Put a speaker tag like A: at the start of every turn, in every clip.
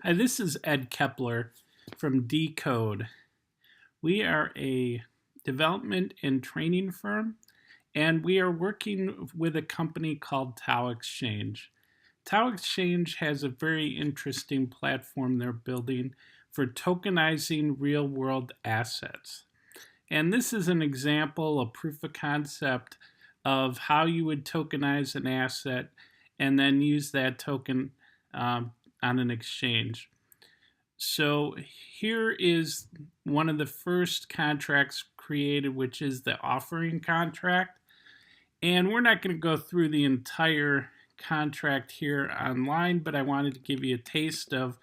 A: Hi, this is Ed Kepler from Decode. We are a development and training firm, and we are working with a company called Tau Exchange. Tau Exchange has a very interesting platform they're building for tokenizing real world assets. And this is an example, a proof of concept of how you would tokenize an asset and then use that token on an exchange. So here is one of the first contracts created, which is the offering contract. And we're not going to go through the entire contract here online, but I wanted to give you a taste of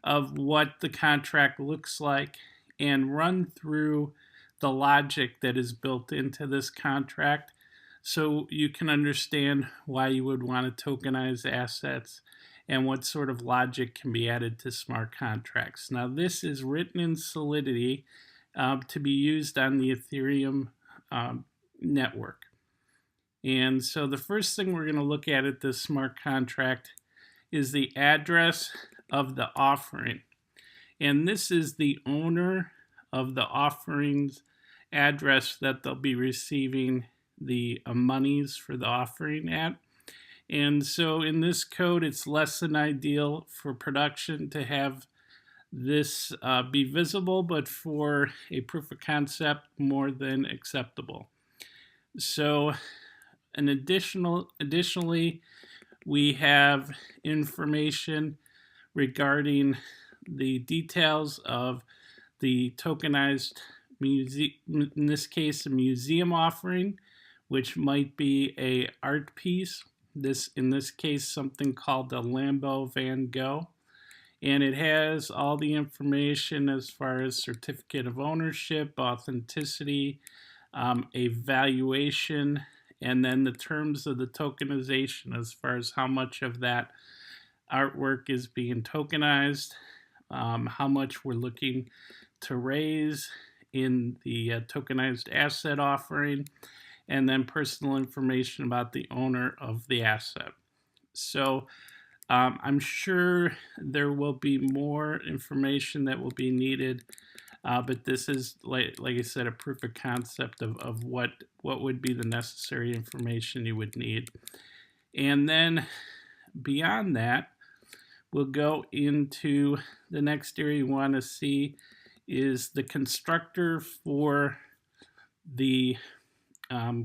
A: what the contract looks like and run through the logic that is built into this contract so you can understand why you would want to tokenize assets and what sort of logic can be added to smart contracts. Now, this is written in Solidity to be used on the Ethereum network. And so the first thing we're going to look at this smart contract is the address of the offering. And this is the owner of the offering's address that they'll be receiving the monies for the offering at. And so in this code, it's less than ideal for production to have this be visible, but for a proof of concept, more than acceptable. So additionally, we have information regarding the details of the tokenized in this case, a museum offering, which might be a art piece. In this case, something called the Lambo Van Gogh. And it has all the information as far as certificate of ownership, authenticity, a valuation, and then the terms of the tokenization as far as how much of that artwork is being tokenized, how much we're looking to raise in the tokenized asset offering, and then personal information about the owner of the asset. So I'm sure there will be more information that will be needed, but this is, like I said, a proof of concept of what would be the necessary information you would need. And then beyond that, we'll go into the next area you want to see is the constructor for the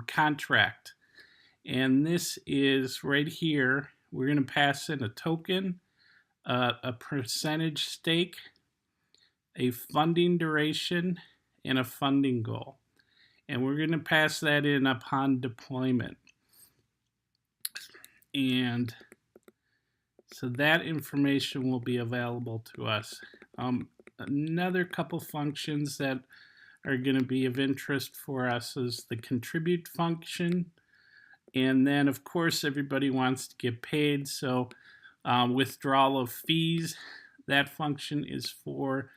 A: contract. And this is right here. We're going to pass in a token, a percentage stake, a funding duration, and a funding goal. And we're going to pass that in upon deployment. And so that information will be available to us. Another couple functions that are going to be of interest for us is the contribute function. And then, of course, everybody wants to get paid. So withdrawal of fees, that function is for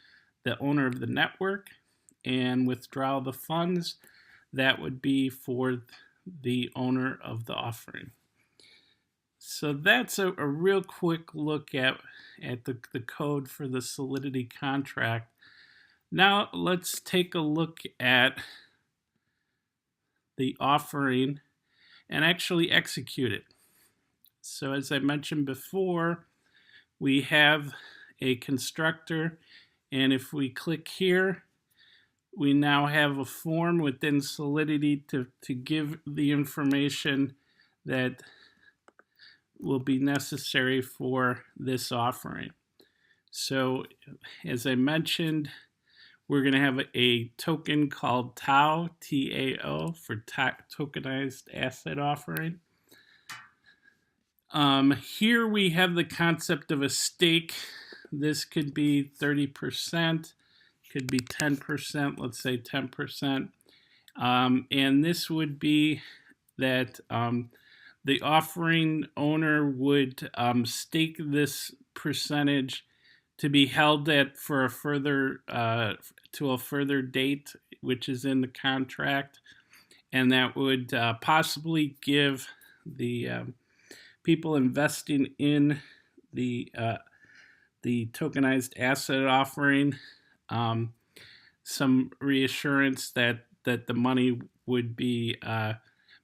A: the owner of the network. And withdrawal of the funds, that would be for the owner of the offering. So that's a real quick look at the code for the Solidity contract. Now let's take a look at the offering and actually execute it. So as I mentioned before, we have a constructor, and if we click here, we now have a form within Solidity to give the information that will be necessary for this offering. So as I mentioned, we're going to have a token called TAO, T-A-O, for tokenized asset offering. Here we have the concept of a stake. This could be 30%, could be 10%, let's say 10%. And this would be that the offering owner would stake this percentage to be held at for a further to a further date, which is in the contract, and that would possibly give the people investing in the the tokenized asset offering, some reassurance that the money would be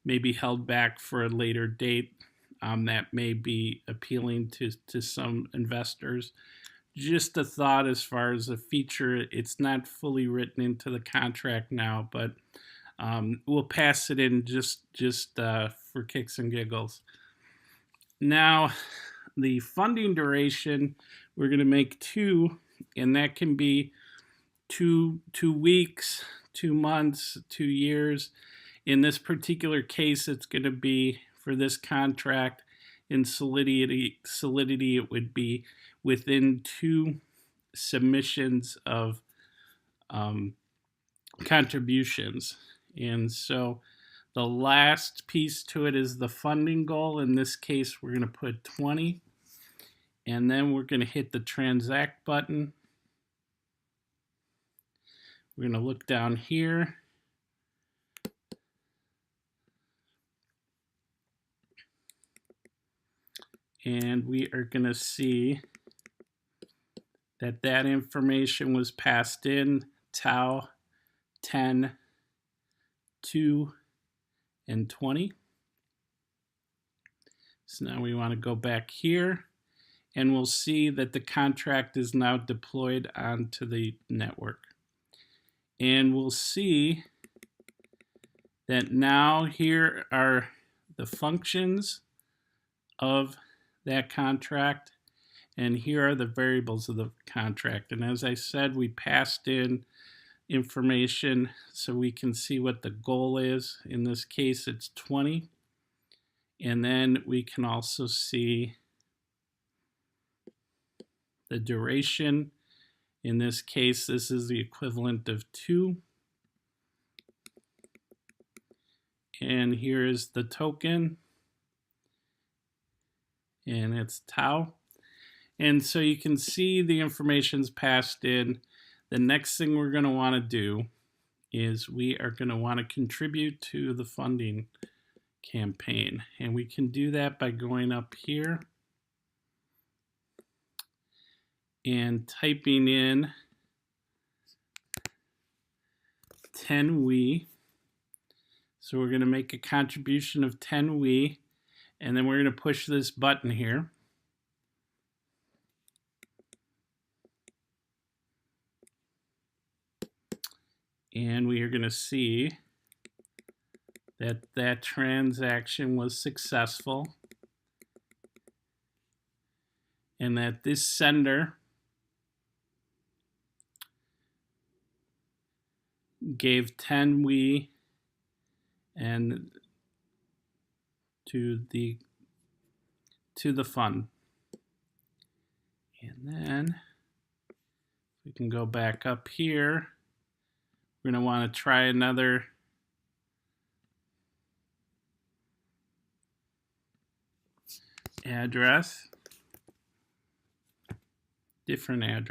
A: maybe held back for a later date. That may be appealing to some investors. Just a thought as far as a feature, it's not fully written into the contract now, but we'll pass it in just for kicks and giggles. Now, the funding duration, we're going to make 2, and that can be 2 weeks, 2 months, 2 years. In this particular case, it's going to be, for this contract, in Solidity it would be within 2 submissions of contributions. And so the last piece to it is the funding goal. In this case, we're going to put 20, and then we're going to hit the transact button. We're going to look down here. And we are going to see that that information was passed in, tau 10, 2, and 20. So now we want to go back here, and we'll see that the contract is now deployed onto the network. And we'll see that now here are the functions of that contract, and here are the variables of the contract. And as I said, we passed in information so we can see what the goal is. In this case, it's 20. And then we can also see the duration. In this case, this is the equivalent of 2. And here is the token, and it's tau. And so you can see the information's passed in. The next thing we're going to want to do is we are going to want to contribute to the funding campaign. And we can do that by going up here and typing in 10 WE. So we're going to make a contribution of 10 WE, and then we're going to push this button here. And we are going to see that that transaction was successful, and that this sender gave 10 WE and to the fund. And then we can go back up here. We're going to want to try another address, different address.